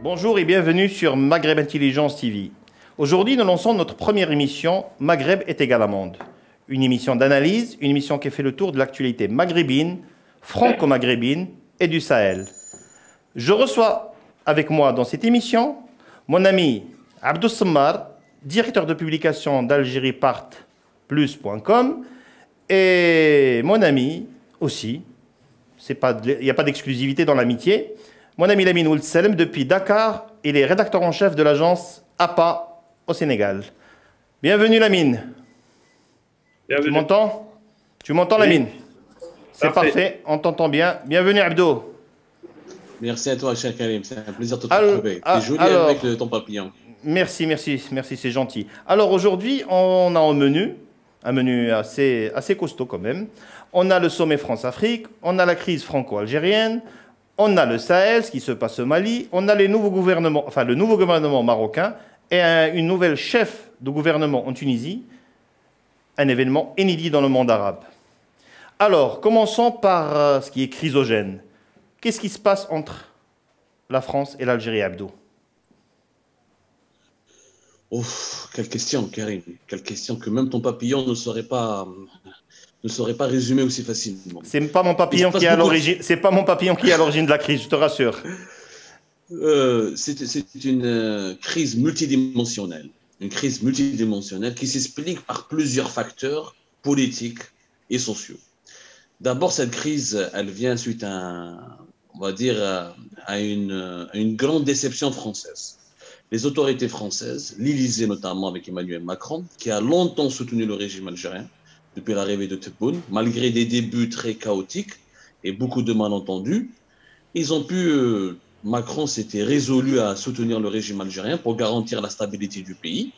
Bonjour et bienvenue sur Maghreb Intelligence TV. Aujourd'hui, nous lançons notre première émission Maghreb est égal à monde. Une émission d'analyse, une émission qui fait le tour de l'actualité maghrébine, franco-maghrébine et du Sahel. Je reçois avec moi dans cette émission mon ami Abdou Semmar, directeur de publication d'algériepartplus.com et mon ami aussi, il n'y a pas d'exclusivité dans l'amitié, mon ami Lamine Ould Salem depuis Dakar, il est rédacteur en chef de l'agence APA au Sénégal. Bienvenue Lamine. Bienvenue. Tu m'entends? Tu m'entends Lamine? C'est parfait, on t'entend bien. Bienvenue Abdou. Merci à toi, cher Karim. C'est un plaisir de te retrouver. C'est joli avec ton papillon. Merci, c'est gentil. Alors aujourd'hui, on a un menu assez costaud quand même. On a le sommet France-Afrique, on a la crise franco-algérienne, on a le Sahel, ce qui se passe au Mali, on a le nouveau gouvernement marocain et une nouvelle chef de gouvernement en Tunisie, un événement inédit dans le monde arabe. Alors, commençons par ce qui est chrysogène. Qu'est-ce qui se passe entre la France et l'Algérie, Abdou? Ouf, quelle question, Karim. Quelle question que même ton papillon ne saurait pas résumer aussi facilement. C'est pas mon papillon qui est à l'origine. C'est pas mon papillon qui est à l'origine de la crise, je te rassure. C'est une crise multidimensionnelle. Une crise multidimensionnelle qui s'explique par plusieurs facteurs politiques et sociaux. D'abord, cette crise, elle vient suite à une grande déception française. Les autorités françaises, l'Élysée notamment avec Emmanuel Macron, qui a longtemps soutenu le régime algérien depuis l'arrivée de Tebboune, malgré des débuts très chaotiques et beaucoup de malentendus, Macron s'était résolu à soutenir le régime algérien pour garantir la stabilité du pays.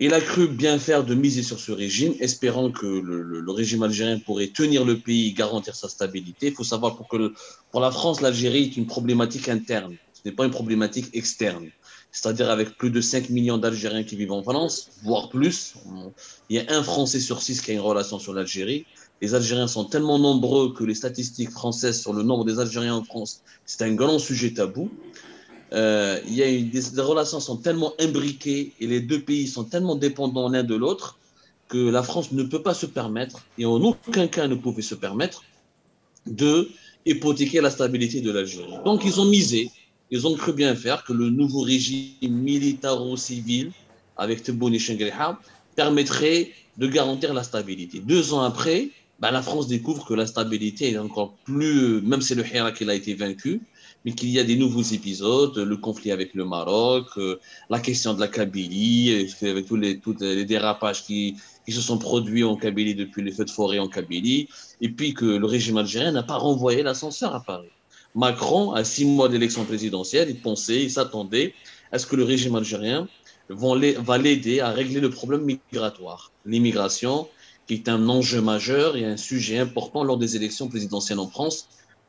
Il a cru bien faire de miser sur ce régime, espérant que le régime algérien pourrait tenir le pays et garantir sa stabilité. Il faut savoir pour la France, l'Algérie est une problématique interne, ce n'est pas une problématique externe. C'est-à-dire avec plus de 5 millions d'Algériens qui vivent en France, voire plus. Il y a un Français sur 6 qui a une relation sur l'Algérie. Les Algériens sont tellement nombreux que les statistiques françaises sur le nombre des Algériens en France, c'est un grand sujet tabou. Les relations sont tellement imbriquées et les deux pays sont tellement dépendants l'un de l'autre que la France ne peut pas se permettre, et en aucun cas ne pouvait se permettre, de hypothéquer la stabilité de l'Algérie. Donc ils ont cru bien faire que le nouveau régime militaro-civil avec Tebboune et Chengrija permettrait de garantir la stabilité. 2 ans après, la France découvre que la stabilité est encore plus, même si le Hirak a été vaincu, mais qu'il y a des nouveaux épisodes, le conflit avec le Maroc, la question de la Kabylie, avec tous les dérapages qui se sont produits en Kabylie depuis les feux de forêt en Kabylie, et puis que le régime algérien n'a pas renvoyé l'ascenseur à Paris. Macron, à 6 mois d'élection présidentielle, il s'attendait à ce que le régime algérien va l'aider à régler le problème migratoire. L'immigration, qui est un enjeu majeur et un sujet important lors des élections présidentielles en France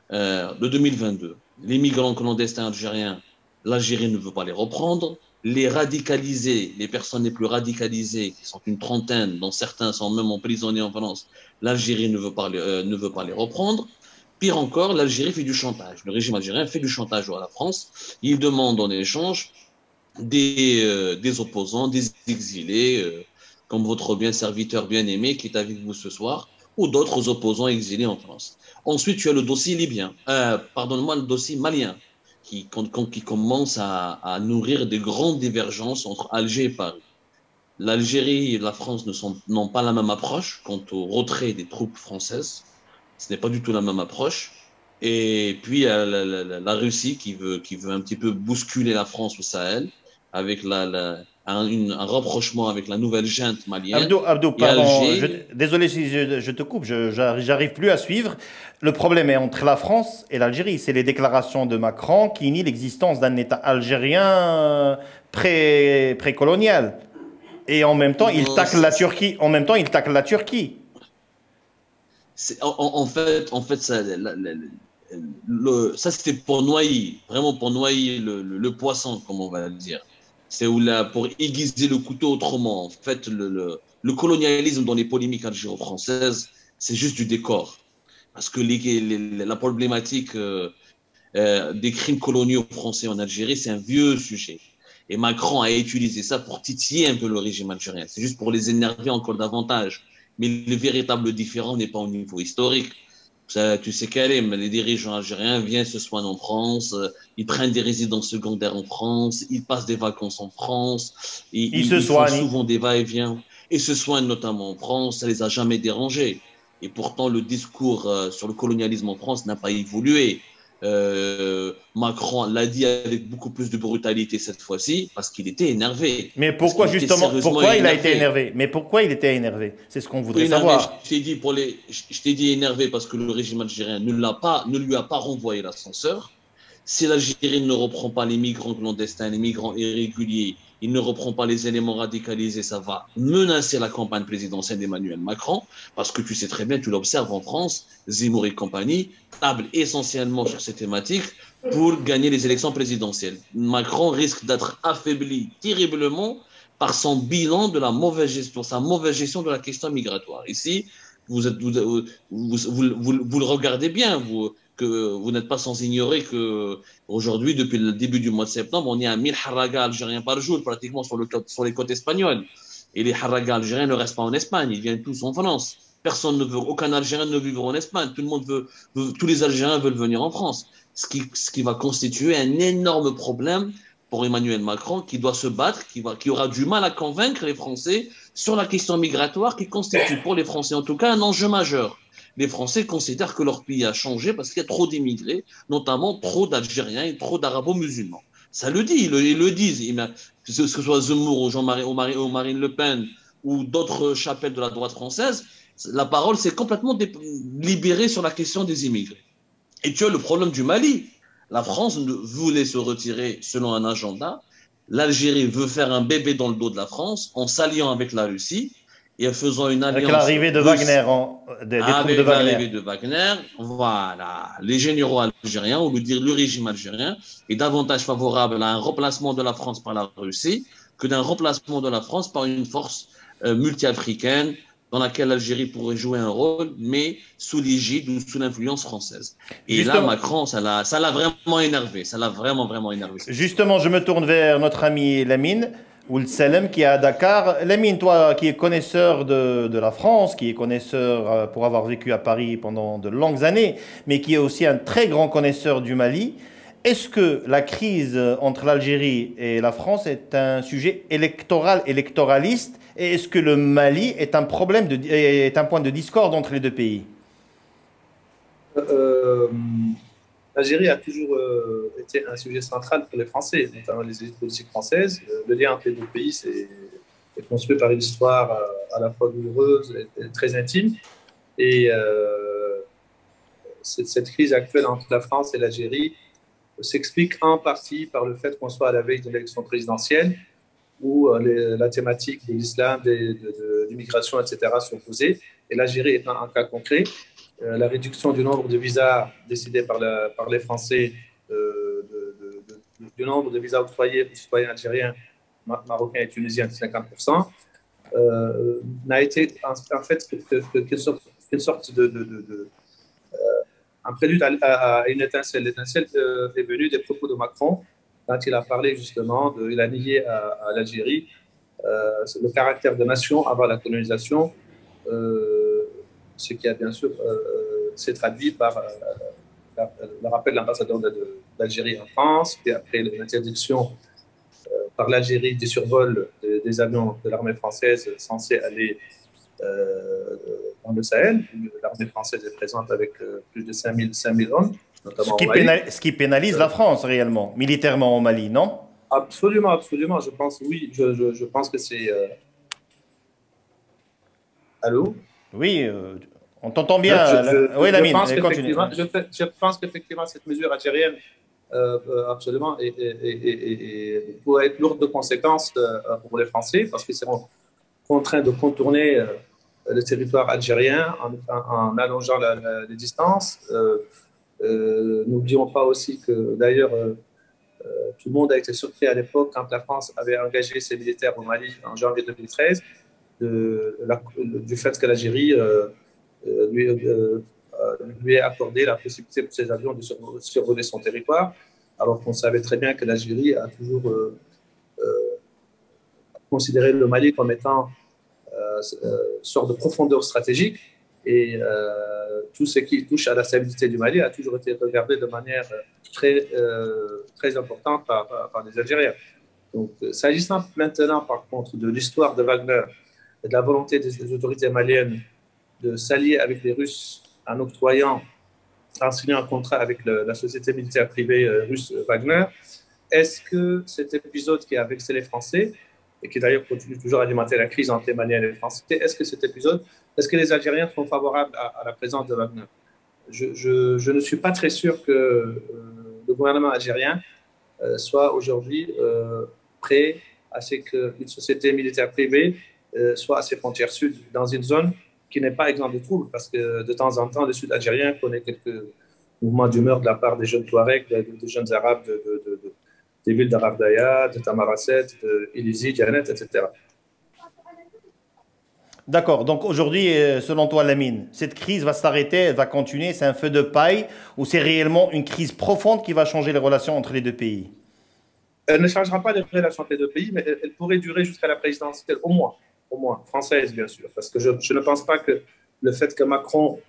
de 2022. Les migrants clandestins algériens, l'Algérie ne veut pas les reprendre. Les radicalisés, les personnes les plus radicalisées, qui sont une trentaine, dont certains sont même emprisonnés en France, l'Algérie ne veut pas les reprendre. Pire encore, l'Algérie fait du chantage. Le régime algérien fait du chantage à la France. Il demande en échange des opposants, des exilés, comme votre serviteur bien-aimé qui est avec vous ce soir, ou d'autres opposants exilés en France. Ensuite, tu as le dossier libyen, le dossier malien, qui commence à nourrir de grandes divergences entre Alger et Paris. L'Algérie et la France n'ont pas la même approche quant au retrait des troupes françaises. Ce n'est pas du tout la même approche. Et puis, la Russie qui veut un petit peu bousculer la France au Sahel avec un rapprochement avec la nouvelle junte malienne. Abdou, pardon, désolé si je te coupe, j'arrive plus à suivre. Le problème est entre la France et l'Algérie. C'est les déclarations de Macron qui nient l'existence d'un État algérien précolonial. Et en même temps, il tacle la Turquie. En fait, ça c'était pour noyer, vraiment pour noyer le poisson, comme on va le dire. C'est pour aiguiser le couteau autrement. En fait, le colonialisme dans les polémiques algéro-françaises, c'est juste du décor. Parce que la problématique des crimes coloniaux français en Algérie, c'est un vieux sujet. Et Macron a utilisé ça pour titiller un peu le régime algérien. C'est juste pour les énerver encore davantage. Mais le véritable différent n'est pas au niveau historique. Ça, tu sais, Karim, les dirigeants algériens viennent se soigner en France, ils prennent des résidences secondaires en France, ils passent des vacances en France, Il se ils font soigne. souvent des va-et-vient et se soignent notamment en France, ça les a jamais dérangés. Et pourtant, le discours sur le colonialisme en France n'a pas évolué. Macron l'a dit avec beaucoup plus de brutalité cette fois-ci parce qu'il était énervé. Mais Parce pourquoi qu'il était justement, sérieusement pourquoi il a été énervé. énervé? Mais pourquoi il était énervé? C'est ce qu'on voudrait Énervé, savoir. je t'ai dit énervé parce que le régime algérien ne lui a pas renvoyé l'ascenseur. Si l'Algérie ne reprend pas les migrants clandestins, les migrants irréguliers, il ne reprend pas les éléments radicalisés, ça va menacer la campagne présidentielle d'Emmanuel Macron, parce que tu sais très bien, tu l'observes en France, Zemmour et compagnie tablent essentiellement sur ces thématiques pour gagner les élections présidentielles. Macron risque d'être affaibli terriblement par son bilan de la mauvaise gestion, sa mauvaise gestion de la question migratoire. Ici, vous le regardez bien, que vous n'êtes pas sans ignorer que aujourd'hui, depuis le début du mois de septembre, on est à 1000 haragas algériens par jour, pratiquement sur les côtes espagnoles. Et les haragas algériens ne restent pas en Espagne, ils viennent tous en France. Personne ne veut, aucun Algérien ne veut vivre en Espagne. Tout le monde tous les Algériens veulent venir en France. Ce qui va constituer un énorme problème pour Emmanuel Macron, qui doit se battre, qui aura du mal à convaincre les Français sur la question migratoire, qui constitue pour les Français en tout cas un enjeu majeur. Les Français considèrent que leur pays a changé parce qu'il y a trop d'immigrés, notamment trop d'Algériens et trop d'Arabo-musulmans. Ça le dit, ils le disent. Que ce soit Zemmour ou ou Marine Le Pen ou d'autres chapelles de la droite française, la parole s'est complètement libérée sur la question des immigrés. Et tu as le problème du Mali. La France voulait se retirer selon un agenda. L'Algérie veut faire un bébé dans le dos de la France en s'alliant avec la Russie et en faisant une Avec alliance l'arrivée de Wagner, des troupes de avec Wagner. l'arrivée de Wagner. Voilà, les généraux algériens, ou le régime algérien, est davantage favorable à un remplacement de la France par la Russie que d'un remplacement de la France par une force multi-africaine dans laquelle l'Algérie pourrait jouer un rôle, mais sous l'égide ou sous l'influence française. Et Justement, là, Macron, ça l'a vraiment énervé. Ça l'a vraiment, vraiment énervé. justement, je me tourne vers notre ami Lamine, ou le Salem, qui est à Dakar. Lamine, toi qui es connaisseur de la France, qui est connaisseur pour avoir vécu à Paris pendant de longues années, mais qui est aussi un très grand connaisseur du Mali, est-ce que la crise entre l'Algérie et la France est un sujet électoraliste, et est-ce que le Mali est un est un point de discorde entre les deux pays? Euh, L'Algérie a toujours été un sujet central pour les Français, notamment les élites politiques françaises. Le lien entre les deux pays est construit par une histoire à la fois douloureuse et très intime. Et cette crise actuelle entre la France et l'Algérie s'explique en partie par le fait qu'on soit à la veille d'une élection présidentielle où la thématique de l'islam, de l'immigration, etc. sont posées. Et l'Algérie est un cas concret. La réduction du nombre de visas décidée par les Français, du nombre de visas octroyés aux citoyens algériens, marocains et tunisiens de 50%, n'a été en fait qu'une sorte un prélude à une étincelle. L'étincelle est venue des propos de Macron quand il a parlé justement, il a nié à l'Algérie le caractère de nation avant la colonisation, ce qui a bien sûr s'est traduit par le rappel de l'ambassadeur d'Algérie en France, et après l'interdiction par l'Algérie des survols des avions de l'armée française censés aller dans le Sahel. L'armée française est présente avec plus de 5000 hommes, notamment au Mali. Ce qui pénalise la France réellement, militairement au Mali, non? Absolument, absolument. Je pense, oui, je pense que c'est... Allô? Oui, on t'entend bien. Oui, Lamine, continue. Je pense qu'effectivement, cette mesure algérienne, absolument, pourrait être lourde de conséquences pour les Français, parce qu'ils seront contraints de contourner le territoire algérien en allongeant les distances. N'oublions pas aussi que, d'ailleurs, tout le monde a été surpris à l'époque quand la France avait engagé ses militaires au Mali en janvier 2013, du fait que l'Algérie lui ait accordé la possibilité pour ses avions de survoler son territoire, alors qu'on savait très bien que l'Algérie a toujours considéré le Mali comme étant sorte de profondeur stratégique, et tout ce qui touche à la stabilité du Mali a toujours été regardé de manière très importante par les Algériens. Donc, s'agissant maintenant, par contre, de l'histoire de Wagner et de la volonté des autorités maliennes de s'allier avec les Russes en signant un contrat avec la société militaire privée russe Wagner, est-ce que cet épisode qui a vexé les Français, et qui d'ailleurs continue toujours à alimenter la crise entre les Maliens et les Français, est-ce que les Algériens sont favorables à la présence de Wagner? Je ne suis pas très sûr que le gouvernement algérien soit aujourd'hui prêt à ce qu'une société militaire privée soit à ses frontières sud, dans une zone qui n'est pas exempte de troubles, parce que de temps en temps, le sud algérien connaît quelques mouvements d'humeur de la part des jeunes Touaregs, des jeunes Arabes des villes d'Arabdaya, de Tamarasset, d'Ilizi, Djanet, etc. D'accord. Donc aujourd'hui, selon toi, Lamine, cette crise va s'arrêter, elle va continuer, c'est un feu de paille, ou c'est réellement une crise profonde qui va changer les relations entre les deux pays? Elle ne changera pas les relations entre les deux pays, mais elle pourrait durer jusqu'à la présidentielle, au moins, française, bien sûr. Parce que je ne pense pas que le fait que Macron,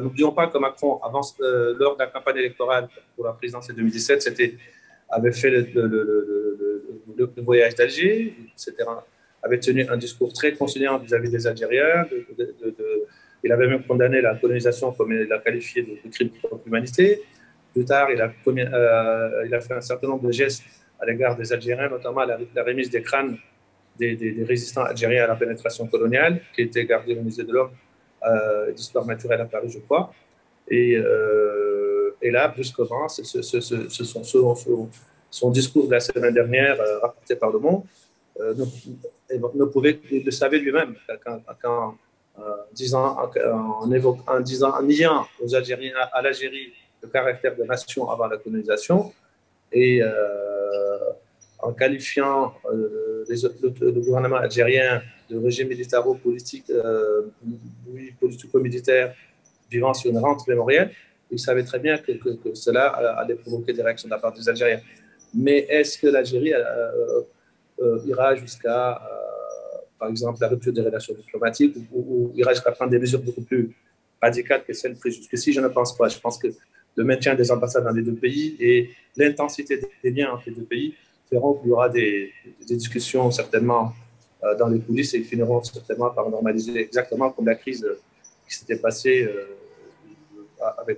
n'oublions pas que Macron, lors de la campagne électorale pour la présidentielle 2017, avait fait le voyage d'Alger, avait tenu un discours très conciliant vis-à-vis des Algériens. Il avait même condamné la colonisation, comme il l'a qualifié de crime contre l'humanité. Plus tard, il a fait un certain nombre de gestes à l'égard des Algériens, notamment la remise des crânes des résistants algériens à la pénétration coloniale, qui étaient gardés au musée de l'Homme d'histoire naturelle à Paris, je crois. Et là, brusquement, son discours de la semaine dernière, rapporté par Le Monde, ne pouvait le savait lui-même en niant aux Algériens, à l'Algérie, le caractère de nation avant la colonisation, et en qualifiant le gouvernement algérien de régime militaro-politique, politico-militaire vivant sur une rente mémorielle. Il savait très bien que cela allait provoquer des réactions de la part des Algériens. Mais est-ce que l'Algérie ira jusqu'à, par exemple, la rupture des relations diplomatiques, ou ira jusqu'à prendre des mesures beaucoup plus radicales que celles prises jusqu'ici? Je ne pense pas. Je pense que le maintien des ambassades dans les deux pays et l'intensité des liens entre les deux pays feront qu'il y aura des discussions certainement dans les coulisses, et ils finiront certainement par normaliser, exactement comme la crise qui s'était passée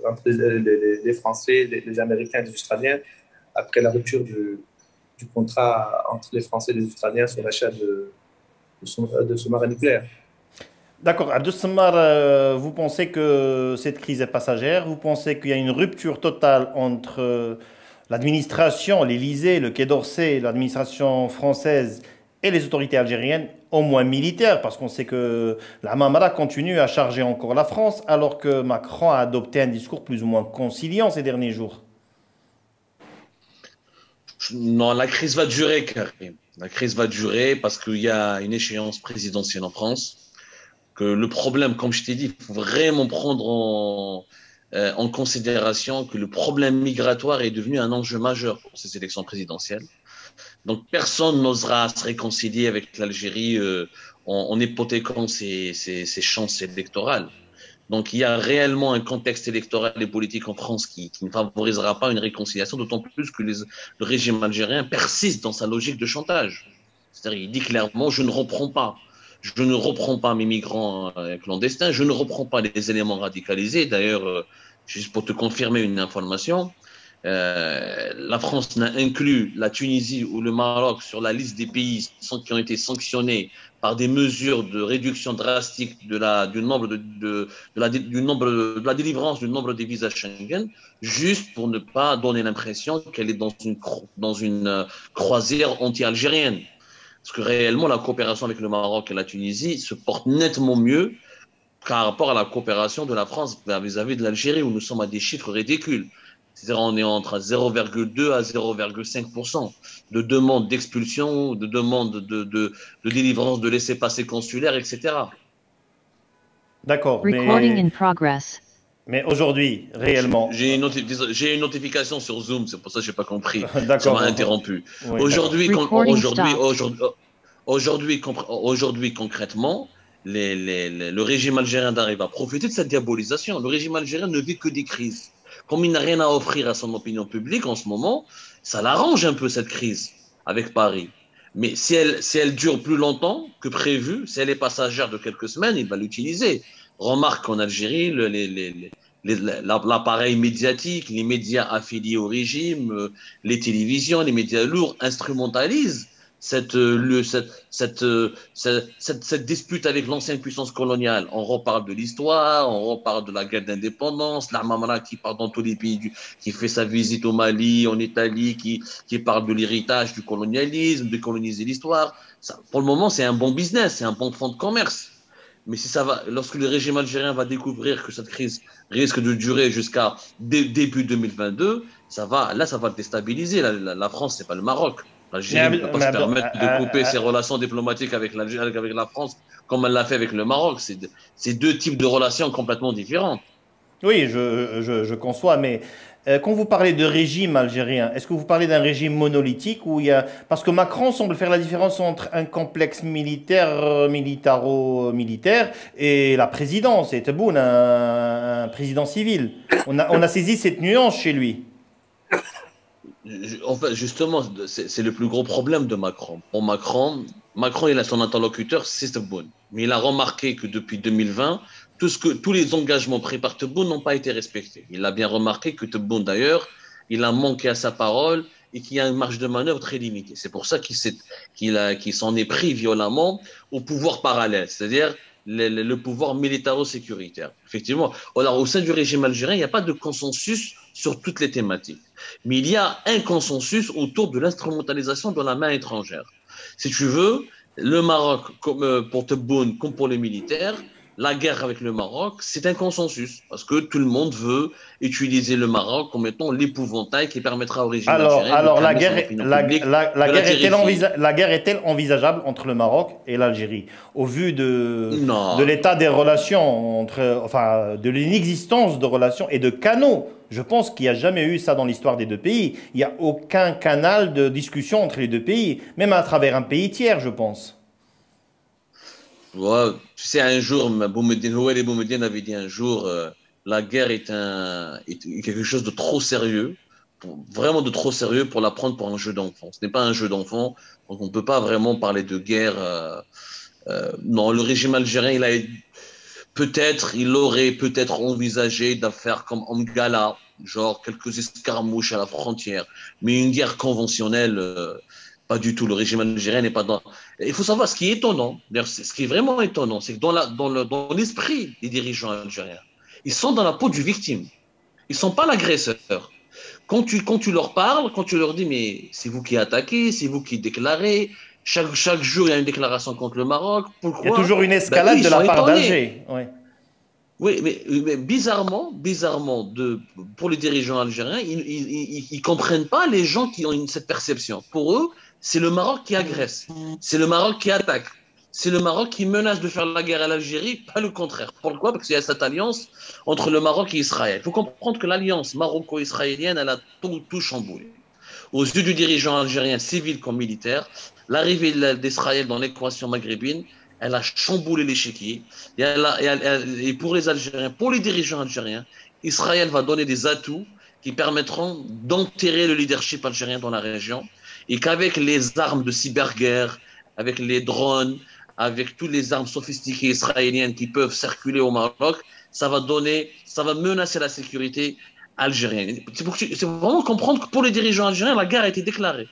entre les Français, les Américains et les Australiens, après la rupture du contrat entre les Français et les Australiens sur l'achat de sous-marins nucléaires. D'accord. Abdessamar, vous pensez que cette crise est passagère? Vous pensez qu'il y a une rupture totale entre l'administration, l'Élysée, le Quai d'Orsay, l'administration française et les autorités algériennes, au moins militaires, parce qu'on sait que la Mamara continue à charger encore la France, alors que Macron a adopté un discours plus ou moins conciliant ces derniers jours? Non, la crise va durer, Karim. La crise va durer parce qu'il y a une échéance présidentielle en France. Que le problème, comme je t'ai dit, il faut vraiment prendre en considération que le problème migratoire est devenu un enjeu majeur pour ces élections présidentielles. Donc personne n'osera se réconcilier avec l'Algérie en hypothéquant ses chances électorales. Donc il y a réellement un contexte électoral et politique en France qui ne favorisera pas une réconciliation, d'autant plus que le régime algérien persiste dans sa logique de chantage. C'est-à-dire il dit clairement je ne reprends pas mes migrants clandestins, je ne reprends pas les éléments radicalisés. D'ailleurs, juste pour te confirmer une information, la France n'a inclus la Tunisie ou le Maroc sur la liste des pays qui ont été sanctionnés par des mesures de réduction drastique du nombre de la délivrance du nombre des visas Schengen, juste pour ne pas donner l'impression qu'elle est dans une croisière anti-algérienne. Parce que réellement, la coopération avec le Maroc et la Tunisie se porte nettement mieux par rapport à la coopération de la France vis-à-vis de l'Algérie, où nous sommes à des chiffres ridicules. C'est-à-dire on est entre 0,2 à 0,5% de demandes d'expulsion, de demandes de délivrance de laissez-passer consulaires, etc. D'accord, mais Mais aujourd'hui, réellement. J'ai une notification sur Zoom, c'est pour ça que je n'ai pas compris. Ça D'accord. m'a interrompu. Oui, Aujourd'hui, concrètement, le régime algérien d'arrive à profiter de cette diabolisation. Le régime algérien ne vit que des crises. Comme il n'a rien à offrir à son opinion publique en ce moment, ça l'arrange un peu cette crise avec Paris. Mais si elle dure plus longtemps que prévu, si elle est passagère de quelques semaines, il va l'utiliser. Remarque qu'en Algérie, l'appareil médiatique, les médias affiliés au régime, les télévisions, les médias lourds instrumentalisent cette dispute avec l'ancienne puissance coloniale. On reparle de l'histoire, on reparle de la guerre d'indépendance, l'Armamara qui part dans tous les pays, qui fait sa visite au Mali, en Italie, qui parle de l'héritage du colonialisme, de coloniser l'histoire. Pour le moment, c'est un bon business, c'est un bon fonds de commerce. Mais si ça va, lorsque le régime algérien va découvrir que cette crise risque de durer jusqu'à début 2022, ça va le déstabiliser. La France, c'est pas le Maroc. L'Algérie ne peut pas se permettre de couper ses relations diplomatiques avec la France comme elle l'a fait avec le Maroc. C'est deux types de relations complètement différentes. Oui, je conçois, mais quand vous parlez de régime algérien, est-ce que vous parlez d'un régime monolithique où il y a... Parce que Macron semble faire la différence entre un complexe militaire, militaro-militaire, et la présidence, et Tebboune, un président civil. On a saisi cette nuance chez lui. En fait, justement, c'est le plus gros problème de Macron. Pour Macron, il a son interlocuteur, c'est Tebboune. Mais il a remarqué que depuis 2020, tous les engagements pris par Tebboune n'ont pas été respectés. Il a bien remarqué que Tebboune, d'ailleurs, il a manqué à sa parole et qu'il y a une marge de manœuvre très limitée. C'est pour ça qu'il s'en est pris violemment au pouvoir parallèle, c'est-à-dire le pouvoir militaro-sécuritaire. Effectivement, alors, au sein du régime algérien, il n'y a pas de consensus sur toutes les thématiques. Mais il y a un consensus autour de l'instrumentalisation de la main étrangère. Si tu veux, le Maroc, comme pour Tebboune, comme pour les militaires, la guerre avec le Maroc, c'est un consensus, parce que tout le monde veut utiliser le Maroc comme étant l'épouvantail qui permettra au régime algérien de la calmer son guerre, opinion publique, la guerre est-elle envisageable entre le Maroc et l'Algérie, au vu de Non, l'état des relations, enfin, de l'inexistence de relations et de canaux. Je pense qu'il n'y a jamais eu ça dans l'histoire des deux pays. Il n'y a aucun canal de discussion entre les deux pays, même à travers un pays tiers, je pense. ouais, tu sais, un jour, Houellebou Boumediene avait dit un jour, la guerre est quelque chose de trop sérieux, vraiment de trop sérieux pour la prendre pour un jeu d'enfant. Ce n'est pas un jeu d'enfant, donc on ne peut pas vraiment parler de guerre. Non, le régime algérien, il aurait peut-être envisagé d'affaires comme Amgala, genre quelques escarmouches à la frontière, mais une guerre conventionnelle, pas du tout. Le régime algérien n'est pas dans. Il faut savoir ce qui est étonnant, d'ailleurs, ce qui est vraiment étonnant, c'est que dans l'esprit des dirigeants algériens, ils sont dans la peau du victime. Ils ne sont pas l'agresseur. Quand tu leur parles, quand tu leur dis, mais c'est vous qui attaquez, c'est vous qui déclarez, chaque jour il y a une déclaration contre le Maroc, Il y a pourquoi? toujours une Ben, eux, escalade ils de sont la part étonnés. d'Alger. Oui. Oui, mais bizarrement, pour les dirigeants algériens, ils comprennent pas les gens qui ont cette perception. Pour eux, c'est le Maroc qui agresse, c'est le Maroc qui attaque, c'est le Maroc qui menace de faire la guerre à l'Algérie, pas le contraire. Pourquoi? Parce qu'il y a cette alliance entre le Maroc et Israël. Il faut comprendre que l'alliance maroco-israélienne, elle a tout chamboulé. Aux yeux du dirigeant algérien, civil comme militaire, l'arrivée d'Israël dans l'équation maghrébine, elle a chamboulé l'échiquier. Et pour les Algériens, pour les dirigeants algériens, Israël va donner des atouts qui permettront d'enterrer le leadership algérien dans la région et qu'avec les armes de cyberguerre, avec les drones, avec toutes les armes sophistiquées israéliennes qui peuvent circuler au Maroc, ça va menacer la sécurité algérienne. C'est vraiment comprendre que pour les dirigeants algériens, la guerre a été déclarée.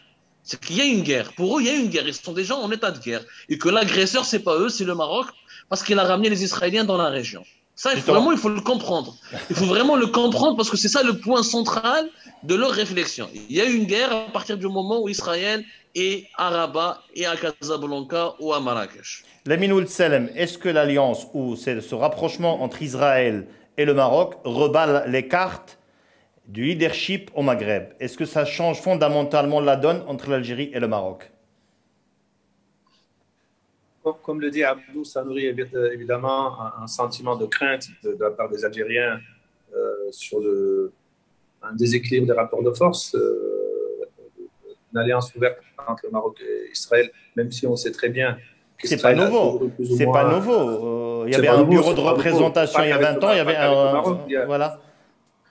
C'est qu'il y a une guerre. Pour eux, il y a une guerre. Ils sont déjà en état de guerre. Et que l'agresseur, c'est pas eux, c'est le Maroc, parce qu'il a ramené les Israéliens dans la région. Ça, il faut le comprendre. Il faut vraiment le comprendre parce que c'est ça le point central de leur réflexion. Il y a une guerre à partir du moment où Israël est à Rabat et à Casablanca ou à Marrakech. Lamine Ould Salem, est-ce que l'alliance ou ce rapprochement entre Israël et le Maroc reballe les cartes du leadership au Maghreb? Est-ce que ça change fondamentalement la donne entre l'Algérie et le Maroc? Comme le dit Abdou, ça nourrit évidemment un sentiment de crainte de la part des Algériens sur un déséquilibre des rapports de force, une alliance ouverte entre le Maroc et Israël, même si on sait très bien c'est pas nouveau. C'est pas nouveau. Il y avait un bureau de représentation il y a 20 ans, il y avait voilà.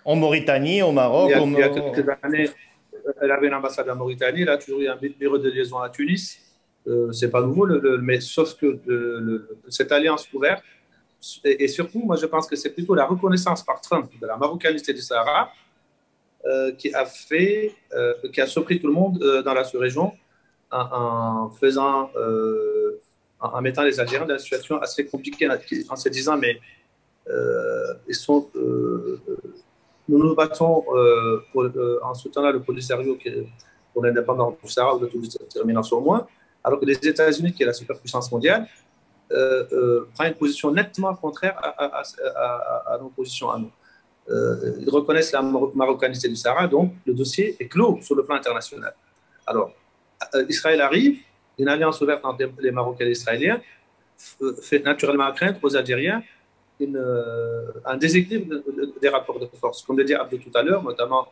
En Mauritanie, au Maroc. Il y a quelques années, elle avait une ambassade en Mauritanie, il a toujours eu un bureau de liaison à Tunis. C'est pas nouveau, mais sauf que cette alliance ouverte, et surtout, moi je pense que c'est plutôt la reconnaissance par Trump de la marocanité du Sahara qui a surpris tout le monde dans la sous-région en mettant les Algériens dans une situation assez compliquée, en se disant mais nous nous battons en soutenant le Polisario pour l'indépendance du Sahara ou de toute détermination au moins, alors que les États-Unis, qui est la superpuissance mondiale, prend une position nettement contraire à nos positions à nous. Ils reconnaissent la marocanité du Sahara, donc le dossier est clos sur le plan international. Alors, Israël arrive, une alliance ouverte entre les Marocains et les Israéliens fait naturellement craindre aux Algériens un déséquilibre des rapports de force. Comme le dit Abdou tout à l'heure, notamment,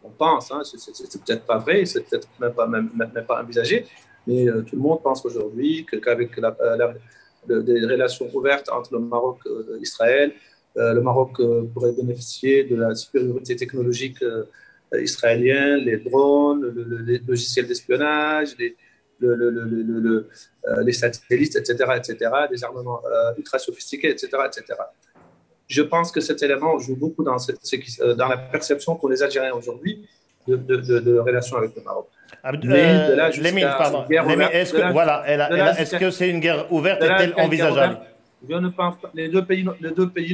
on pense, hein, c'est peut-être pas vrai, c'est peut-être même pas envisagé, mais tout le monde pense aujourd'hui qu'avec des relations ouvertes entre le Maroc et Israël, le Maroc pourrait bénéficier de la supériorité technologique israélienne, les drones, les logiciels d'espionnage, les satellites, etc., des armements ultra sophistiqués, etc., etc. Je pense que cet élément joue beaucoup dans la perception qu'ont les Algériens aujourd'hui de relations avec le Maroc. Est-ce que c'est une guerre ouverte? Est-elle envisageable? Je ne pense pas. Les deux pays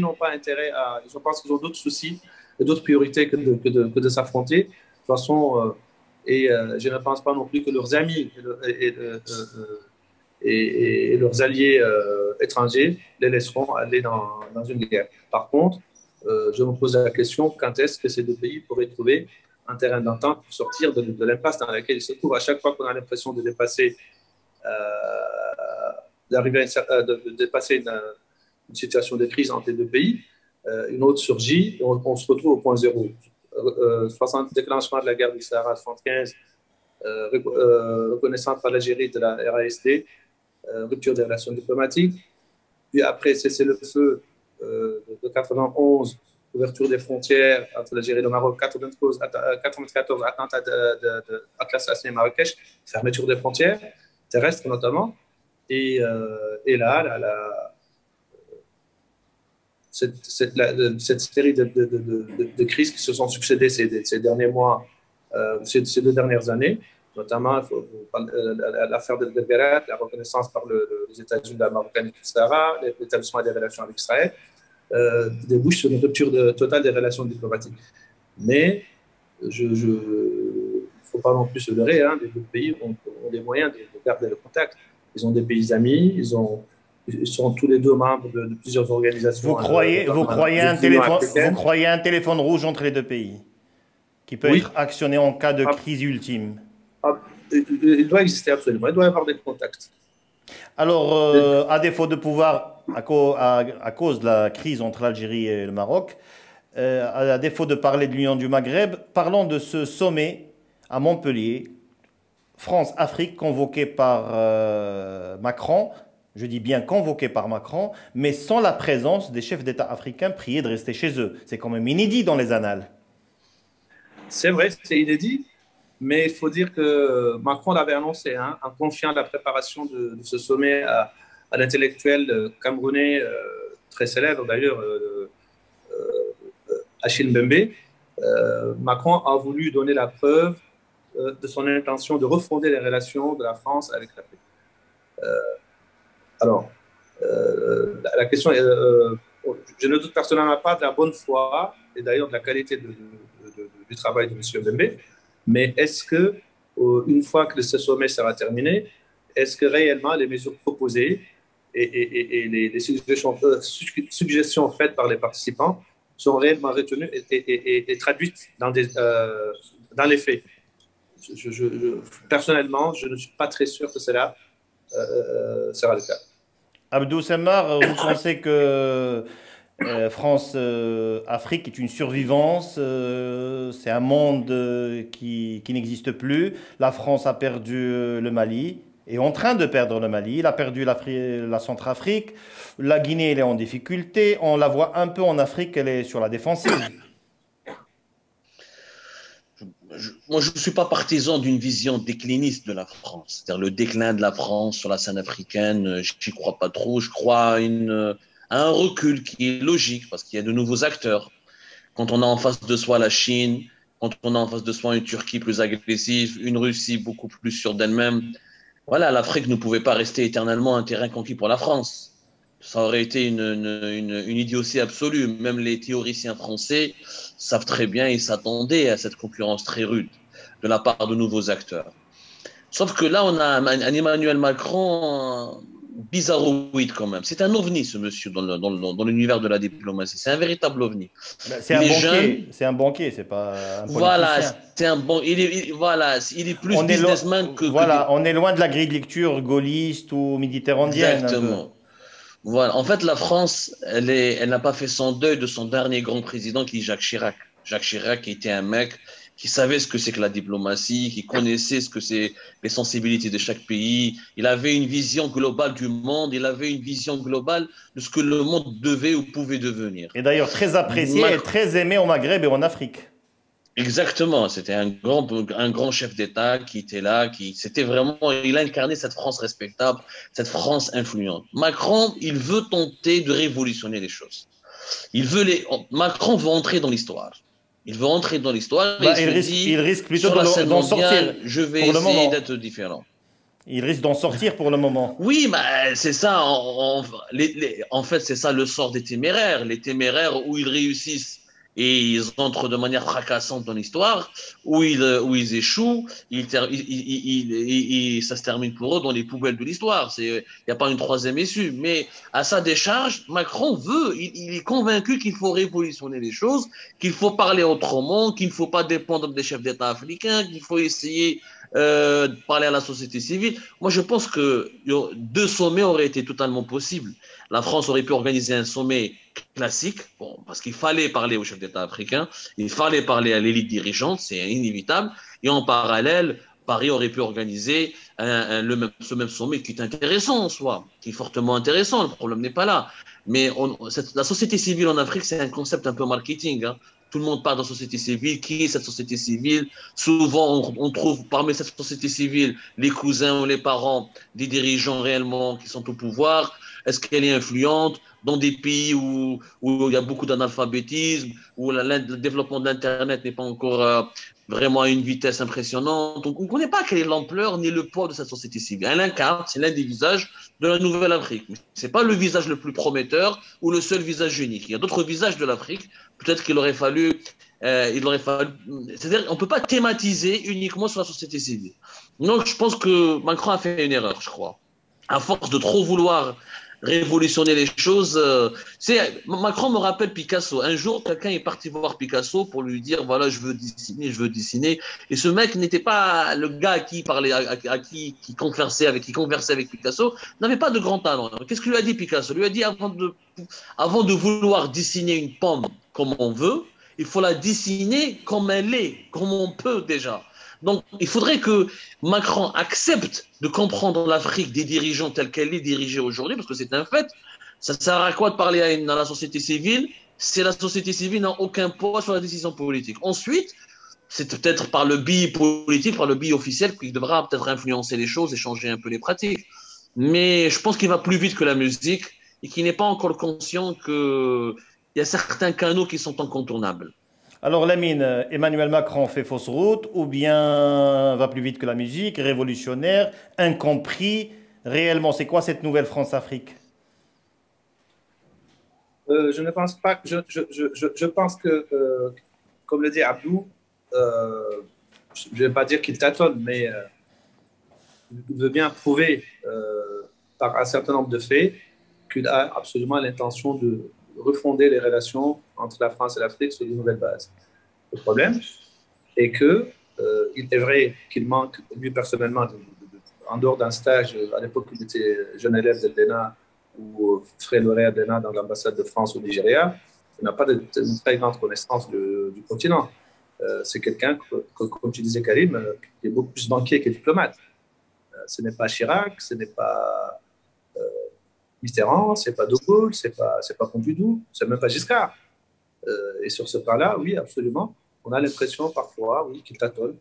n'ont pas intérêt à. Je pense qu'ils ont d'autres soucis et d'autres priorités que de s'affronter. De toute façon, je ne pense pas non plus que leurs amis et leurs alliés étrangers les laisseront aller dans une guerre. Par contre, je me pose la question, quand est-ce que ces deux pays pourraient trouver un terrain d'entente pour sortir de l'impasse dans laquelle ils se trouvent? À chaque fois qu'on a l'impression de dépasser une situation de crise entre les deux pays, une autre surgit, et on se retrouve au point zéro. Déclenchement de la guerre du Sahara 75, reconnaissance par l'Algérie de la RASD, rupture des relations diplomatiques, puis après cessez-le-feu de 91, ouverture des frontières entre l'Algérie et le Maroc, 94 attentat de Atlas Asni et Marrakech, fermeture des frontières terrestres notamment, et là, cette série de crises qui se sont succédées ces derniers mois, ces 2 dernières années, notamment l'affaire de Berat, la reconnaissance par les États-Unis de la Mauritanie du Sahara, l'établissement des relations avec Israël, débouche sur une rupture totale des relations diplomatiques. Mais il ne faut pas non plus se leurrer, hein, les deux pays ont les moyens de garder le contact. Ils ont des pays amis, ils sont tous les deux membres de plusieurs organisations. Vous croyez un téléphone rouge entre les deux pays qui peut être actionné en cas de crise ultime? Il doit exister absolument, il doit y avoir des contacts. Alors, à défaut de pouvoir, à cause de la crise entre l'Algérie et le Maroc, à défaut de parler de l'Union du Maghreb, parlons de ce sommet à Montpellier, France-Afrique, convoqué par Macron. Je dis bien convoqué par Macron, mais sans la présence des chefs d'État africains priés de rester chez eux. C'est quand même inédit dans les annales. C'est vrai, c'est inédit, mais il faut dire que Macron l'avait annoncé, hein, en confiant la préparation de ce sommet à l'intellectuel camerounais très célèbre d'ailleurs, Achille Mbembe. Macron a voulu donner la preuve de son intention de refonder les relations de la France avec l'Afrique. Alors, la question est, je ne doute personnellement pas de la bonne foi et d'ailleurs de la qualité du travail de M. Mbembe, mais est-ce que, une fois que ce sommet sera terminé, est-ce que réellement les mesures proposées et les suggestions faites par les participants sont réellement retenues et traduites dans les faits? Personnellement, je ne suis pas très sûr que cela sera le cas. Abdou Semmar, vous pensez que France-Afrique est une survivance, c'est un monde qui n'existe plus. La France a perdu le Mali, est en train de perdre le Mali, il a perdu la Centrafrique, la Guinée elle est en difficulté, on la voit un peu en Afrique, elle est sur la défensive. Moi, je ne suis pas partisan d'une vision décliniste de la France. C'est-à-dire le déclin de la France sur la scène africaine, j'y crois pas trop. Je crois à un recul qui est logique parce qu'il y a de nouveaux acteurs. Quand on a en face de soi la Chine, quand on a en face de soi une Turquie plus agressive, une Russie beaucoup plus sûre d'elle-même, voilà, l'Afrique ne pouvait pas rester éternellement un terrain conquis pour la France. Ça aurait été une idiotie absolue. Même les théoriciens français savent très bien et s'attendaient à cette concurrence très rude de la part de nouveaux acteurs. Sauf que là, on a un Emmanuel Macron bizarroïde quand même. C'est un ovni, ce monsieur, dans l'univers de la diplomatie. C'est un véritable ovni. C'est un banquier, c'est pas un politicien. Voilà, c'est un bon. Il est plus businessman que. Voilà, on est loin de la grille de lecture gaulliste ou méditerranéenne. Exactement. Voilà. En fait, la France, elle n'a pas fait son deuil de son dernier grand président qui est Jacques Chirac. Jacques Chirac était un mec qui savait ce que c'est que la diplomatie, qui connaissait ce que c'est les sensibilités de chaque pays. Il avait une vision globale du monde, il avait une vision globale de ce que le monde devait ou pouvait devenir. Et d'ailleurs très apprécié et très aimé au Maghreb et en Afrique. Exactement, c'était un grand chef d'État qui était là, il a incarné cette France respectable, cette France influente. Macron, il veut tenter de révolutionner les choses. Macron veut entrer dans l'histoire. Il veut entrer dans l'histoire. Il risque plutôt d'en sortir. Je vais essayer d'être différent. Il risque d'en sortir pour le moment. Oui, c'est ça. En fait, c'est ça le sort des téméraires. Les téméraires où ils réussissent et ils entrent de manière fracassante dans l'histoire, où ils échouent, ça se termine pour eux dans les poubelles de l'histoire. Il n'y a pas une troisième issue. Mais à sa décharge, Macron il est convaincu qu'il faut révolutionner les choses, qu'il faut parler autrement, qu'il ne faut pas dépendre des chefs d'État africains, qu'il faut essayer de parler à la société civile. Moi, je pense que 2 sommets auraient été totalement possibles. La France aurait pu organiser un sommet classique, parce qu'il fallait parler aux chefs d'État africains, il fallait parler à l'élite dirigeante, c'est inévitable. Et en parallèle, Paris aurait pu organiser ce même sommet qui est intéressant en soi, qui est fortement intéressant, le problème n'est pas là. Mais la société civile en Afrique, c'est un concept un peu marketing, hein. Tout le monde parle de société civile. Qui est cette société civile? Souvent, on trouve parmi cette société civile les cousins ou les parents des dirigeants réellement qui sont au pouvoir. Est-ce qu'elle est influente dans des pays où il y a beaucoup d'analphabétisme, où le développement de l'Internet n'est pas encore vraiment à une vitesse impressionnante? Donc, on ne connaît pas quelle est l'ampleur ni le poids de cette société civile. Elle incarne, c'est l'un des visages de la Nouvelle-Afrique. Ce n'est pas le visage le plus prometteur ou le seul visage unique. Il y a d'autres visages de l'Afrique. Peut-être qu'il aurait fallu, c'est-à-dire, on ne peut pas thématiser uniquement sur la société civile. Donc, je pense que Macron a fait une erreur, je crois. À force de trop vouloir révolutionner les choses, Macron me rappelle Picasso. Un jour, quelqu'un est parti voir Picasso pour lui dire, voilà, je veux dessiner. Et ce mec n'était pas le gars qui parlait, qui conversait avec Picasso, n'avait pas de grand talent. Qu'est-ce que lui a dit Picasso? Lui a dit, avant de vouloir dessiner une pomme comme on veut, il faut la dessiner comme elle est, comme on peut déjà. Donc, il faudrait que Macron accepte de comprendre l'Afrique des dirigeants telle qu'elle est dirigée aujourd'hui, parce que c'est un fait. Ça sert à quoi de parler à la société civile si la société civile n'a aucun poids sur la décision politique? Ensuite, c'est peut-être par le biais politique, par le biais officiel, qu'il devra peut-être influencer les choses et changer un peu les pratiques. Mais je pense qu'il va plus vite que la musique et qu'il n'est pas encore conscient qu'il y a certains canaux qui sont incontournables. Alors Lamine, Emmanuel Macron fait fausse route ou bien va plus vite que la musique, révolutionnaire, incompris? Réellement, c'est quoi cette nouvelle France-Afrique? Je ne pense pas. Je pense que, comme le dit Abdou, je ne vais pas dire qu'il tâtonne, mais il veut bien prouver par un certain nombre de faits qu'il a absolument l'intention de refonder les relations entre la France et l'Afrique sur de nouvelles bases. Le problème est que il est vrai qu'il manque, lui personnellement, en dehors d'un stage, à l'époque où il était jeune élève de l'ENA, ou Fréloré Adena dans l'ambassade de France au Nigeria, il n'a pas une très grande connaissance du continent. C'est quelqu'un, comme tu disais, Karim, qui est beaucoup plus banquier que diplomate. Ce n'est pas Chirac, ce n'est pas Mitterrand, ce n'est pas De Gaulle, ce n'est pas Pompidou, ce n'est même pas Giscard. Et sur ce plan-là, oui, absolument, on a l'impression parfois, oui, qu'il tâtonne.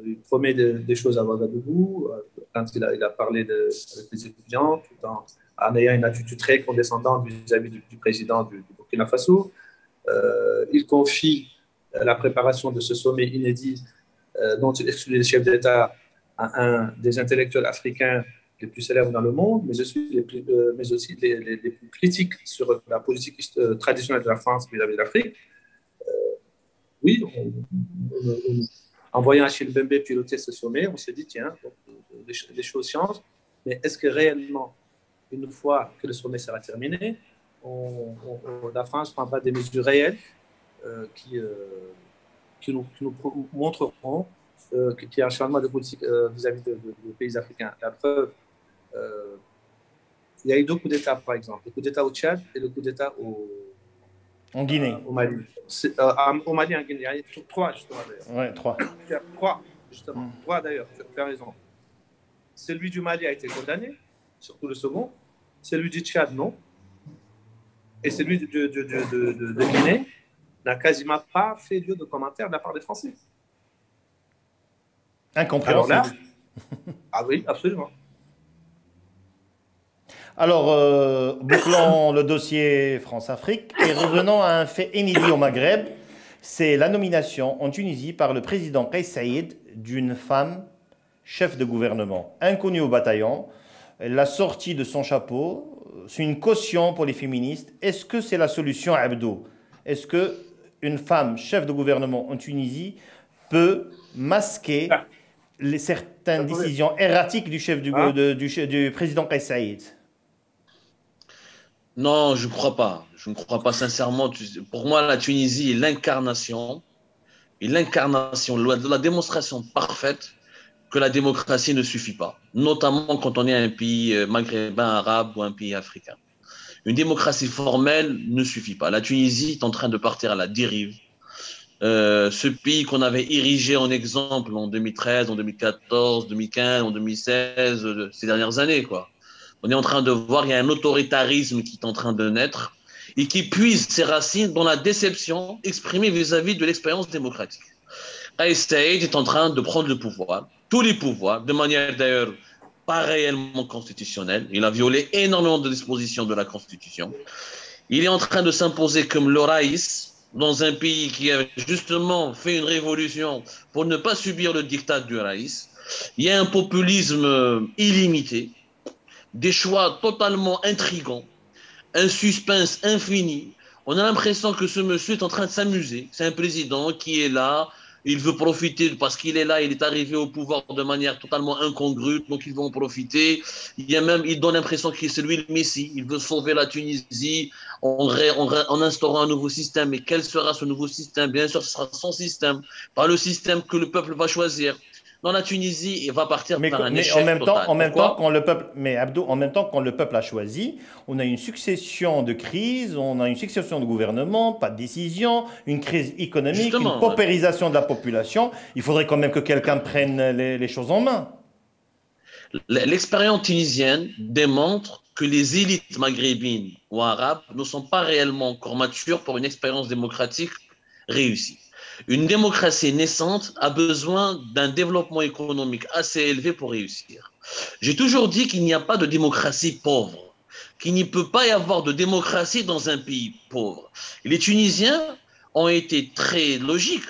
Il promet des choses à Ouagadougou, quand il a parlé avec les étudiants, tout en ayant une attitude très condescendante vis-à-vis du président du Burkina Faso. Il confie la préparation de ce sommet inédit dont il exclut les chefs d'État à un des intellectuels africains les plus célèbres dans le monde, mais aussi les plus critiques sur la politique traditionnelle de la France vis-à-vis de l'Afrique. Oui, en voyant Achille Mbembe piloter ce sommet, on s'est dit, tiens, les choses changent, mais est-ce que réellement, une fois que le sommet sera terminé, la France ne prend pas des mesures réelles qui nous montreront qu'il y a un changement de politique vis-à-vis des pays africains. La preuve, il y a eu 2 coups d'État, par exemple. Le coup d'État au Tchad et le coup d'État en Guinée. Au Mali. Au Mali, en Guinée. Il y a eu 3, justement, d'ailleurs. Oui, 3. 3, justement. 3, d'ailleurs. Tu as raison. Celui du Mali a été condamné, surtout le second. Celui du Tchad, non. Et celui de Guinée n'a quasiment pas fait lieu de commentaires de la part des Français. Incompréhensible. Alors là, ah oui, absolument. Alors, bouclons le dossier France-Afrique et revenons à un fait inédit au Maghreb. C'est la nomination en Tunisie par le président Kais Saïed d'une femme chef de gouvernement, inconnue au bataillon. Elle l'a sortie de son chapeau. C'est une caution pour les féministes. Est-ce que c'est la solution, Abdo? Est-ce qu'une femme chef de gouvernement en Tunisie peut masquer certaines décisions erratiques du chef du président Kais Saïed? Non, je ne crois pas. Je ne crois pas sincèrement. Pour moi, la Tunisie est l'incarnation, la démonstration parfaite que la démocratie ne suffit pas, notamment quand on est un pays maghrébin, arabe ou un pays africain. Une démocratie formelle ne suffit pas. La Tunisie est en train de partir à la dérive. Ce pays qu'on avait érigé en exemple en 2013, en 2014, 2015, en 2016, ces dernières années, quoi. On est en train de voir, il y a un autoritarisme qui est en train de naître et qui puise ses racines dans la déception exprimée vis-à-vis de l'expérience démocratique. Kais Saïed est en train de prendre le pouvoir, tous les pouvoirs, de manière d'ailleurs pas réellement constitutionnelle. Il a violé énormément de dispositions de la Constitution. Il est en train de s'imposer comme le raïs dans un pays qui a justement fait une révolution pour ne pas subir le diktat du raïs. Il y a un populisme illimité, des choix totalement intrigants, un suspense infini. On a l'impression que ce monsieur est en train de s'amuser. C'est un président qui est là, il veut profiter parce qu'il est là, il est arrivé au pouvoir de manière totalement incongrue, donc il va en profiter. Il donne l'impression qu'il est lui le Messie, il veut sauver la Tunisie en instaurant un nouveau système. Et quel sera ce nouveau système? Bien sûr, ce sera son système, pas le système que le peuple va choisir. Dans la Tunisie, il va partir par un échec total. En même temps, quand le peuple a choisi, on a une succession de crises, on a une succession de gouvernements, pas de décision, une crise économique, une paupérisation de la population. Il faudrait quand même que quelqu'un prenne les choses en main. L'expérience tunisienne démontre que les élites maghrébines ou arabes ne sont pas réellement encore matures pour une expérience démocratique réussie. Une démocratie naissante a besoin d'un développement économique assez élevé pour réussir. J'ai toujours dit qu'il n'y a pas de démocratie pauvre, qu'il ne peut pas y avoir de démocratie dans un pays pauvre. Et les Tunisiens ont été très logiques.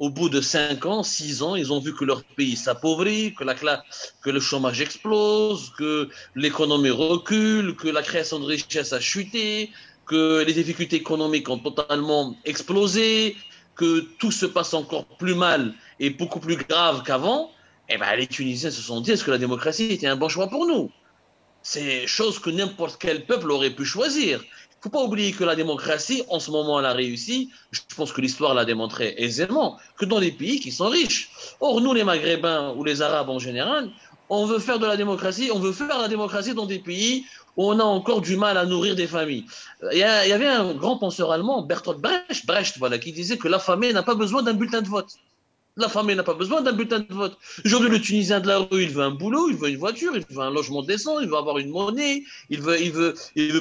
Au bout de 5 ans, 6 ans, ils ont vu que leur pays s'appauvrit, que le chômage explose, que l'économie recule, que la création de richesses a chuté, que les difficultés économiques ont totalement explosé, que tout se passe encore plus mal et beaucoup plus grave qu'avant. Eh ben, les Tunisiens se sont dit, est-ce que la démocratie était un bon choix pour nous? C'est chose que n'importe quel peuple aurait pu choisir. Il ne faut pas oublier que la démocratie, en ce moment, elle a réussi. Je pense que l'histoire l'a démontré aisément, que dans les pays qui sont riches. Or, nous, les Maghrébins ou les Arabes en général, on veut faire de la démocratie, on veut faire la démocratie dans des pays où on a encore du mal à nourrir des familles. Il y avait un grand penseur allemand, Bertolt Brecht, voilà, qui disait que l'affamé n'a pas besoin d'un bulletin de vote. L'affamé n'a pas besoin d'un bulletin de vote. Aujourd'hui, le Tunisien de la rue, il veut un boulot, il veut une voiture, il veut un logement décent, il veut avoir une monnaie, il veut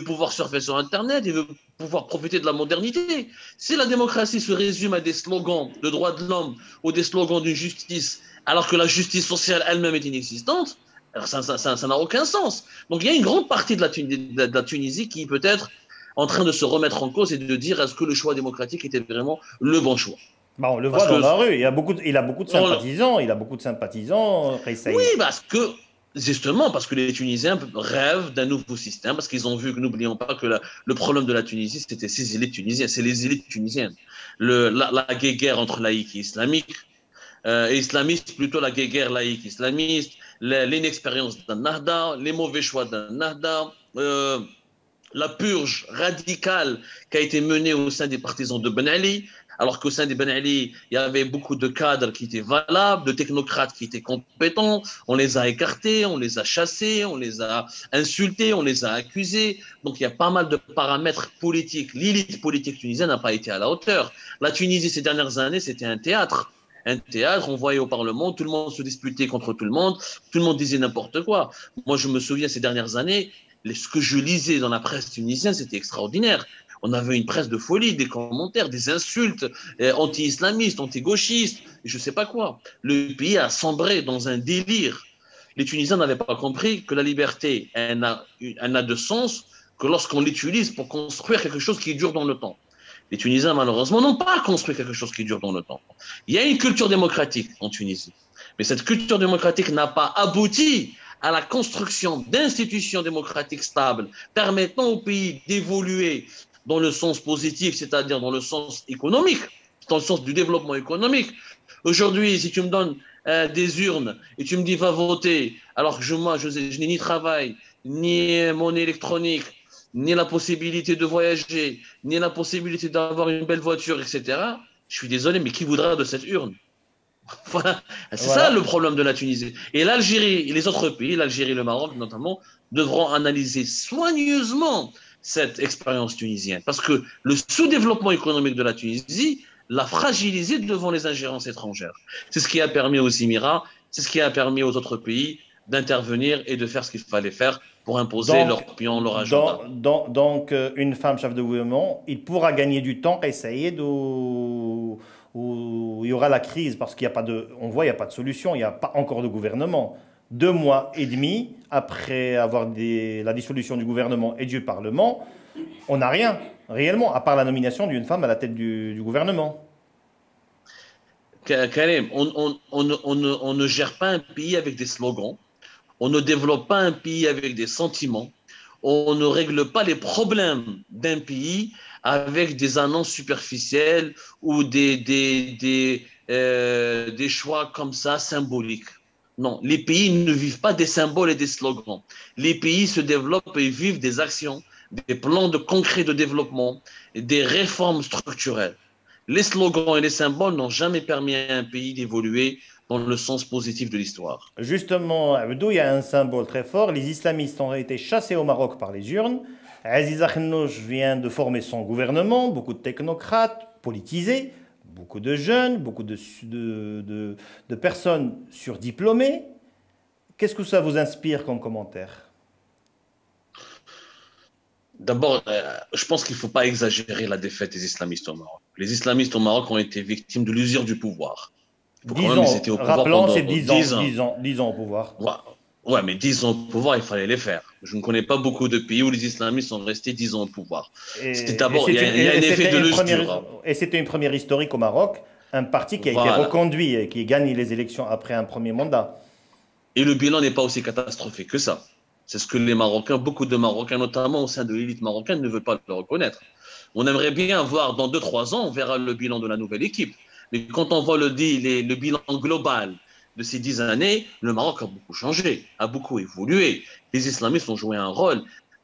pouvoir surfer sur Internet, il veut pouvoir profiter de la modernité. Si la démocratie se résume à des slogans de droits de l'homme ou des slogans d'une justice, alors que la justice sociale elle-même est inexistante, alors ça n'a aucun sens. Donc il y a une grande partie de la Tunisie qui peut être en train de se remettre en cause et de dire est-ce que le choix démocratique était vraiment le bon choix. Bah, on le voit dans la rue, il a beaucoup de sympathisants, Oui, parce que les Tunisiens rêvent d'un nouveau système, parce qu'ils ont vu que, n'oublions pas que le problème de la Tunisie, c'était ces élites tunisiennes, c'est les élites tunisiennes. La guerre entre laïcs et islamiques, islamistes, plutôt la guerre laïque islamiste, l'inexpérience d'un Nahda, les mauvais choix d'un Nahda, la purge radicale qui a été menée au sein des partisans de Ben Ali, alors qu'au sein des Ben Ali, il y avait beaucoup de cadres qui étaient valables, de technocrates qui étaient compétents. On les a écartés, on les a chassés, on les a insultés, on les a accusés. Donc il y a pas mal de paramètres politiques. L'élite politique tunisienne n'a pas été à la hauteur. La Tunisie, ces dernières années, c'était un théâtre. Un théâtre, on voyait au Parlement, tout le monde se disputait contre tout le monde disait n'importe quoi. Moi, je me souviens ces dernières années, ce que je lisais dans la presse tunisienne, c'était extraordinaire. On avait une presse de folie, des commentaires, des insultes anti-islamistes, anti-gauchistes, je ne sais pas quoi. Le pays a sombré dans un délire. Les Tunisiens n'avaient pas compris que la liberté n'a de sens que lorsqu'on l'utilise pour construire quelque chose qui dure dans le temps. Les Tunisiens, malheureusement, n'ont pas construit quelque chose qui dure dans le temps. Il y a une culture démocratique en Tunisie, mais cette culture démocratique n'a pas abouti à la construction d'institutions démocratiques stables, permettant au pays d'évoluer dans le sens positif, c'est-à-dire dans le sens économique, dans le sens du développement économique. Aujourd'hui, si tu me donnes des urnes et tu me dis va voter, alors que moi, je n'ai ni travail, ni monnaie électronique, ni la possibilité de voyager, ni la possibilité d'avoir une belle voiture, etc., je suis désolé, mais qui voudra de cette urne? Voilà. C'est ça le problème de la Tunisie. Et l'Algérie et les autres pays, l'Algérie et le Maroc notamment, devront analyser soigneusement cette expérience tunisienne. Parce que le sous-développement économique de la Tunisie l'a fragilisé devant les ingérences étrangères. C'est ce qui a permis aux Émirats, c'est ce qui a permis aux autres pays d'intervenir et de faire ce qu'il fallait faire pour imposer leur pion, leur agenda. Donc, une femme chef de gouvernement, il pourra gagner du temps, essayer où il y aura la crise, parce qu'il n'y a pas de, on voit, il n'y a pas de solution, il n'y a pas encore de gouvernement. 2 mois et demi après avoir la dissolution du gouvernement et du Parlement, on n'a rien, réellement, à part la nomination d'une femme à la tête du gouvernement. Karim, on ne gère pas un pays avec des slogans, on ne développe pas un pays avec des sentiments, on ne règle pas les problèmes d'un pays avec des annonces superficielles ou des choix comme ça symboliques. Non, les pays ne vivent pas des symboles et des slogans. Les pays se développent et vivent des actions, des plans concrets de développement, et des réformes structurelles. Les slogans et les symboles n'ont jamais permis à un pays d'évoluer dans le sens positif de l'histoire. Justement, Abdou, il y a un symbole très fort. Les islamistes ont été chassés au Maroc par les urnes. Aziz Akhannouch vient de former son gouvernement, beaucoup de technocrates politisés, beaucoup de jeunes, beaucoup de personnes surdiplômées. Qu'est-ce que ça vous inspire comme commentaire? D'abord, je pense qu'il ne faut pas exagérer la défaite des islamistes au Maroc. Les islamistes au Maroc ont été victimes de l'usure du pouvoir. 10 ans, rappelons, c'est 10 ans au pouvoir. Ouais, mais 10 ans au pouvoir, il fallait les faire. Je ne connais pas beaucoup de pays où les islamistes sont restés 10 ans au pouvoir. C'était d'abord, il y a un effet de l'usure. Et c'était une première historique au Maroc, un parti qui a été reconduit et qui gagne les élections après un premier mandat. Et le bilan n'est pas aussi catastrophique que ça. C'est ce que les Marocains, beaucoup de Marocains, notamment au sein de l'élite marocaine, ne veulent pas le reconnaître. On aimerait bien voir, dans 2-3 ans, on verra le bilan de la nouvelle équipe. Mais quand on voit le bilan global de ces 10 années, le Maroc a beaucoup changé, a beaucoup évolué. Les islamistes ont joué un rôle,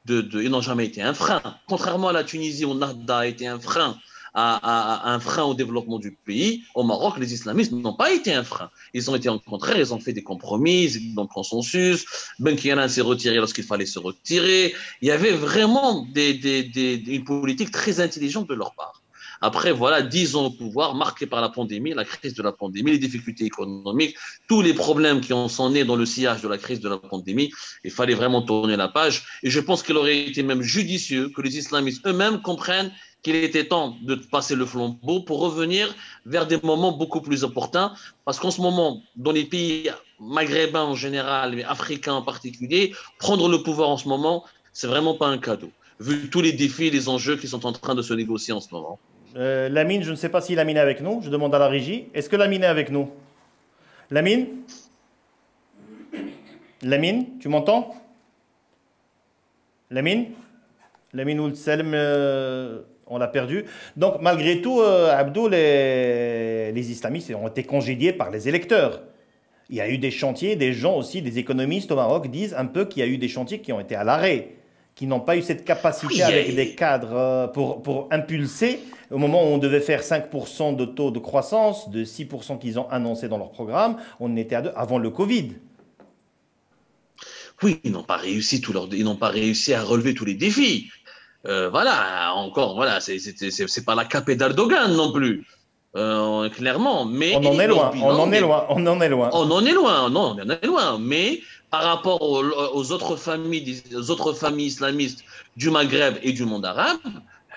ils n'ont jamais été un frein. Contrairement à la Tunisie, où Nahda a été un frein à un frein au développement du pays. Au Maroc, les islamistes n'ont pas été un frein. Ils ont été au contraire, ils ont fait des compromis, ils étaient dans le consensus. Ben Kianan s'est retiré lorsqu'il fallait se retirer. Il y avait vraiment une politique très intelligente de leur part. Après, voilà, 10 ans au pouvoir, marqués par la pandémie, la crise de la pandémie, les difficultés économiques, tous les problèmes qui en sont nés dans le sillage de la crise de la pandémie. Il fallait vraiment tourner la page. Et je pense qu'il aurait été même judicieux que les islamistes eux-mêmes comprennent qu'il était temps de passer le flambeau pour revenir vers des moments beaucoup plus opportuns. Parce qu'en ce moment, dans les pays maghrébins en général, mais africains en particulier, prendre le pouvoir en ce moment, c'est vraiment pas un cadeau, vu tous les défis et les enjeux qui sont en train de se négocier en ce moment. Lamine, je ne sais pas si Lamine est avec nous. Je demande à la régie. Est-ce que Lamine est avec nous? Lamine? Lamine, tu m'entends? Lamine? Lamine Ould Selm, on l'a perdu. Donc, malgré tout, Abdou, les islamistes ont été congédiés par les électeurs. Il y a eu des chantiers, des gens aussi, des économistes au Maroc disent un peu qu'il y a eu des chantiers qui ont été à l'arrêt, qui n'ont pas eu cette capacité avec des cadres pour impulser. Au moment où on devait faire 5% de taux de croissance, de 6% qu'ils ont annoncé dans leur programme, on était à 2 avant le Covid. Oui, ils n'ont pas réussi ils n'ont pas réussi à relever tous les défis. Voilà, encore, voilà, c'est pas la capée d'Erdogan non plus, clairement. Mais on en est loin, on en est loin, on en est loin, non, on en est loin. Mais par rapport aux autres familles islamistes du Maghreb et du monde arabe,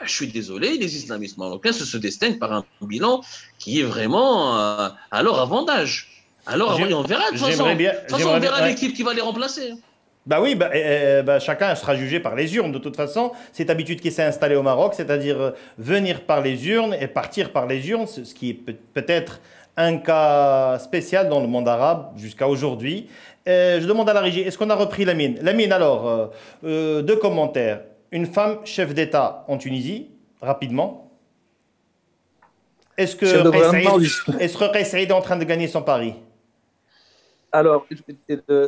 je suis désolé, les islamistes marocains se distinguent par un bilan qui est vraiment à leur avantage. Alors, on verra de toute façon. On verra l'équipe qui va les remplacer. Bah oui, chacun sera jugé par les urnes de toute façon. Cette habitude qui s'est installée au Maroc, c'est-à-dire venir par les urnes et partir par les urnes, ce qui est peut-être un cas spécial dans le monde arabe jusqu'à aujourd'hui. Je demande à la régie, est-ce qu'on a repris Lamine? Lamine, alors, 2 commentaires. Une femme chef d'État en Tunisie, rapidement. Est-ce que Kais Saïd est en train de gagner son pari? Alors,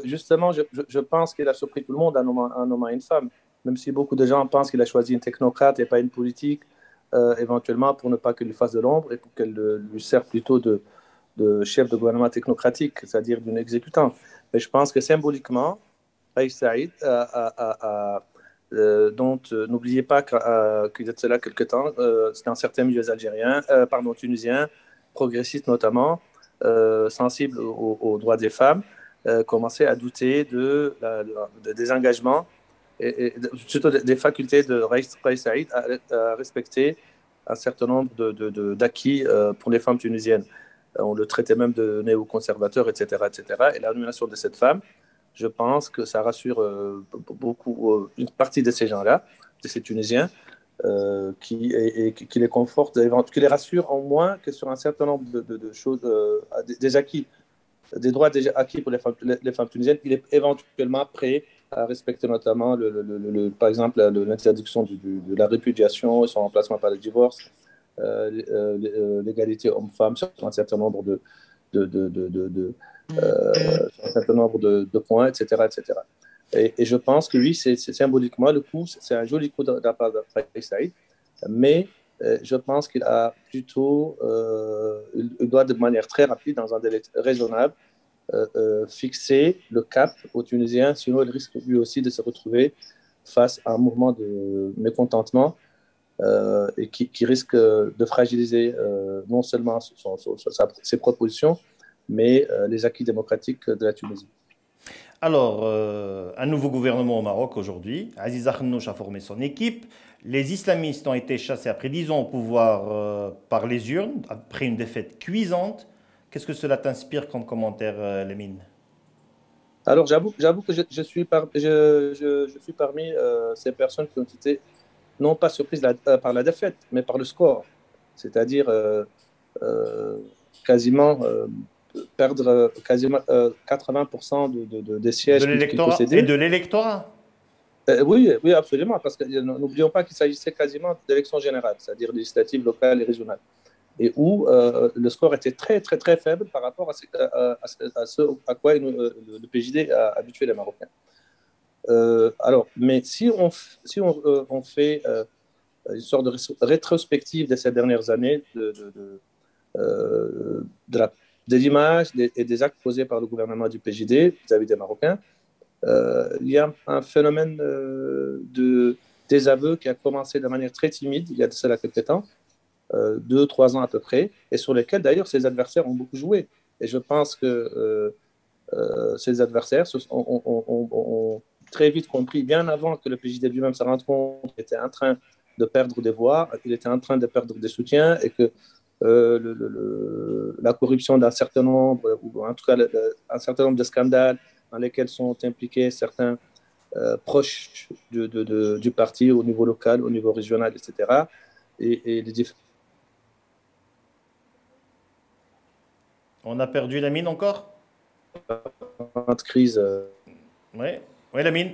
justement, je pense qu'il a surpris tout le monde en nommant une femme, même si beaucoup de gens pensent qu'il a choisi une technocrate et pas une politique, éventuellement pour ne pas qu'elle lui fasse de l'ombre et pour qu'elle lui serve plutôt de chef de gouvernement technocratique, c'est-à-dire d'une exécutante. Mais je pense que symboliquement, Kais Saïd dont n'oubliez pas qu'il y a de cela quelque temps, c'est dans certains milieux tunisiens, progressistes notamment, sensibles aux droits des femmes, commençaient à douter des engagements et surtout des facultés de Kais Saïd à respecter un certain nombre d'acquis pour les femmes tunisiennes. On le traitait même de néoconservateur, etc., etc. Et la nomination de cette femme, je pense que ça rassure beaucoup une partie de ces gens-là, de ces Tunisiens, qui les conforte, qui les rassure en moins que sur un certain nombre de choses, des acquis, des droits déjà acquis pour les femmes tunisiennes. Il est éventuellement prêt à respecter notamment, par exemple, l'interdiction de la répudiation et son remplacement par le divorce, l'égalité homme-femme sur un certain nombre un certain nombre de points, etc. etc. Et je pense que oui, c'est symboliquement, le coup, c'est un joli coup de la part de Kais Saïd, mais je pense qu'il a plutôt, il doit de manière très rapide, dans un délai raisonnable, fixer le cap aux Tunisiens, sinon il risque lui aussi de se retrouver face à un mouvement de mécontentement et qui risque de fragiliser non seulement ses propositions, mais les acquis démocratiques de la Tunisie. Alors, un nouveau gouvernement au Maroc aujourd'hui. Aziz Akhnouch a formé son équipe. Les islamistes ont été chassés après 10 ans au pouvoir par les urnes, après une défaite cuisante. Qu'est-ce que cela t'inspire comme commentaire, Lamine? Alors, j'avoue que je suis parmi ces personnes qui ont été non pas surprises par la défaite, mais par le score. C'est-à-dire quasiment perdre quasiment 80% des sièges qu'il possédait. Et de l'électorat. Oui, absolument, parce que n'oublions pas qu'il s'agissait quasiment d'élections générales, c'est-à-dire législatives, locales et régionales, et où le score était très, très, très faible par rapport à ce à quoi le PJD a habitué les Marocains. Alors, mais si on fait une sorte de rétrospective de ces dernières années des images et des actes posés par le gouvernement du PJD vis-à-vis des Marocains. Il y a un phénomène de désaveu qui a commencé de manière très timide il y a de cela quelques temps, 2-3 ans à peu près, et sur lesquels d'ailleurs ses adversaires ont beaucoup joué. Et je pense que ses adversaires ont très vite compris, bien avant que le PJD lui-même se rende compte qu'il était en train de perdre des voix, qu'il était en train de perdre des soutiens, et que la corruption d'un certain nombre, ou en tout cas un certain nombre de scandales dans lesquels sont impliqués certains proches du parti au niveau local, au niveau régional, etc. Et les On a perdu Lamine encore? différentes crises. Oui, oui, Lamine.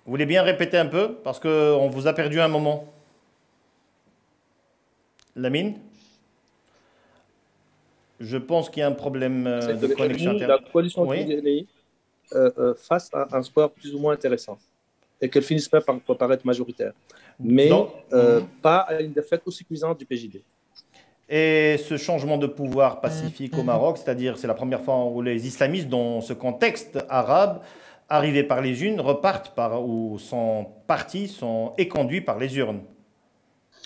Vous voulez bien répéter un peu? Parce qu'on vous a perdu un moment. Lamine? Je pense qu'il y a un problème de connexion La Internet. coalition Oui. du fasse un score plus ou moins intéressant et qu'elle finisse pas par paraître majoritaire. Mais Donc, pas à une défaite aussi cuisante du PJD. et ce changement de pouvoir pacifique au Maroc, c'est-à-dire c'est la première fois où les islamistes, dans ce contexte arabe, arrivés par les urnes, repartent ou sont partis, sont éconduits par les urnes.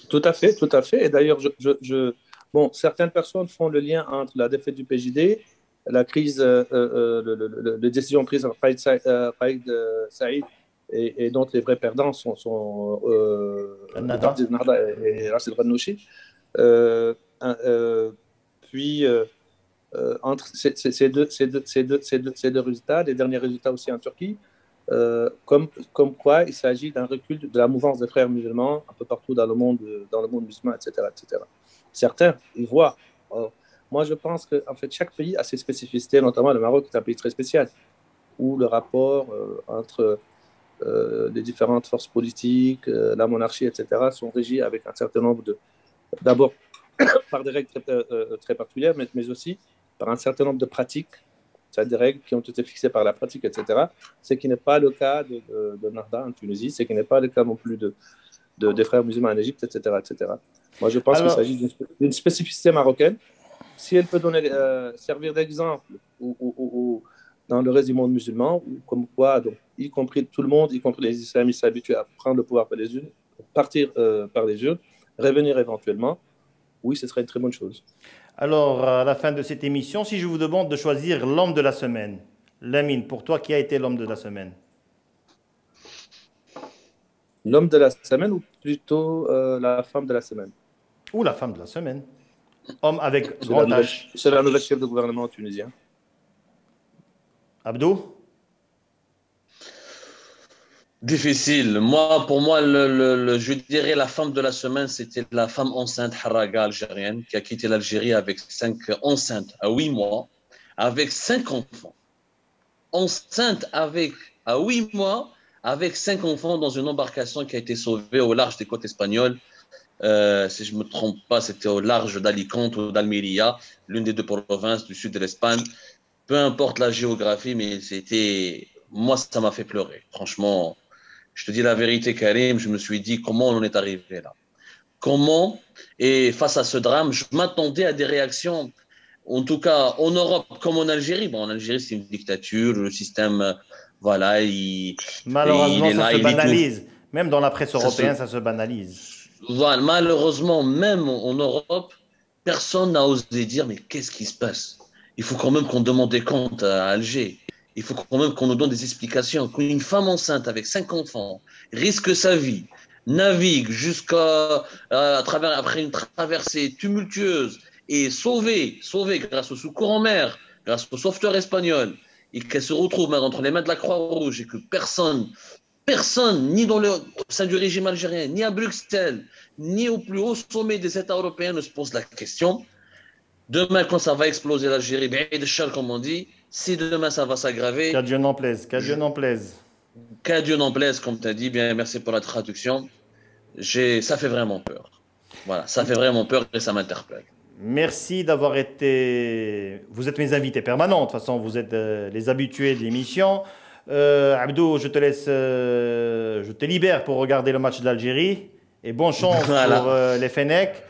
Tout à fait, tout à fait. Et d'ailleurs, bon, certaines personnes font le lien entre la défaite du PJD, la crise, les décisions prises par Faïd Saïd, et dont les vrais perdants sont le parti de Nahda et Rachid Ghannouchi. Puis, entre ces deux résultats, les derniers résultats aussi en Turquie, comme quoi il s'agit d'un recul de la mouvance des frères musulmans un peu partout dans le monde musulman, etc., etc. Certains y voient. Moi, je pense que en fait, chaque pays a ses spécificités, notamment le Maroc est un pays très spécial, où le rapport entre les différentes forces politiques, la monarchie, etc., sont régis avec un certain nombre d'abord par des règles très particulières, mais aussi par un certain nombre de pratiques, c'est-à-dire des règles qui ont été fixées par la pratique, etc. Ce qui n'est pas le cas de Nahda en Tunisie, ce qui n'est pas le cas non plus des frères musulmans en Égypte, etc., etc. Moi, je pense qu'il s'agit d'une spécificité marocaine. Si elle peut servir d'exemple dans le reste du monde musulman, comme quoi, donc, y compris tout le monde, y compris les islamistes s'habituent à prendre le pouvoir par les urnes, partir par les urnes, revenir éventuellement, oui, ce serait une très bonne chose. Alors, à la fin de cette émission, si je vous demande de choisir l'homme de la semaine, Lamine, pour toi, qui a été l'homme de la semaine? L'homme de la semaine ou plutôt la femme de la semaine? Ou la femme de la semaine. Homme avec grand H. C'est la nouvelle chef de gouvernement tunisien. Abdou? Difficile. Pour moi, je dirais la femme de la semaine, c'était la femme enceinte Harraga algérienne qui a quitté l'Algérie avec 5 enceintes à 8 mois, avec 5 enfants. Enceinte à 8 mois, avec 5 enfants dans une embarcation qui a été sauvée au large des côtes espagnoles. Si je ne me trompe pas, c'était au large d'Alicante ou d'Almeria, l'une des deux provinces du sud de l'Espagne. Peu importe la géographie, mais moi, ça m'a fait pleurer. Franchement, je te dis la vérité, Karim, je me suis dit comment on en est arrivé là. Comment? Et face à ce drame, je m'attendais à des réactions, en tout cas en Europe comme en Algérie. Bon, en Algérie, c'est une dictature, le système, voilà, malheureusement, ça se banalise. Tout. Même dans la presse européenne, ça se banalise. Voilà, malheureusement, même en Europe, personne n'a osé dire mais qu'est-ce qui se passe? Il faut quand même qu'on demande des comptes à Alger. Il faut quand même qu'on nous donne des explications. Qu'une femme enceinte avec 5 enfants risque sa vie, navigue après une traversée tumultueuse et sauvée grâce au secours en mer, grâce au sauveteur espagnol, et qu'elle se retrouve entre les mains de la Croix-Rouge et que personne, ni au sein du régime algérien, ni à Bruxelles, ni au plus haut sommet des États européens ne se pose la question. Demain, quand ça va exploser l'Algérie, comme on dit, si demain ça va s'aggraver. Qu'à Dieu n'en plaise, qu'à Dieu n'en plaise. Qu'à Dieu n'en plaise, comme tu as dit, bien merci pour la traduction. Ça fait vraiment peur. Voilà, ça fait vraiment peur et ça m'interpelle. Merci d'avoir été. Vous êtes mes invités permanents, de toute façon, vous êtes les habitués de l'émission. Abdou, je te laisse, je te libère pour regarder le match de l'Algérie. Et bonne chance Voilà. pour les Fennecs.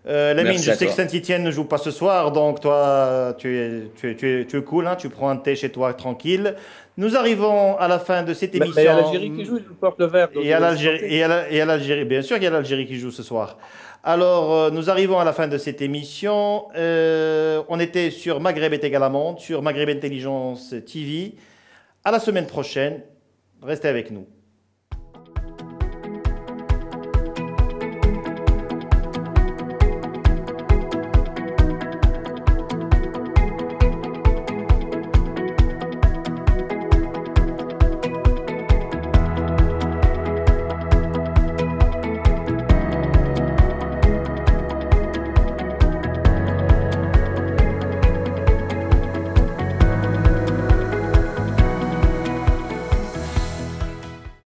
Lamine, Merci je à sais que toi. Saint-Etienne ne joue pas ce soir, donc toi, tu es cool, hein, tu prends un thé chez toi tranquille. Nous arrivons à la fin de cette Mais il y a émission. l'Algérie qui joue, il porte le vert. Donc Et à l'Algérie, et à l'Algérie, bien sûr qu'il y a l'Algérie qui joue ce soir. Alors, nous arrivons à la fin de cette émission. On était sur Maghreb est égal à monde, sur Maghreb Intelligence TV. À la semaine prochaine. Restez avec nous.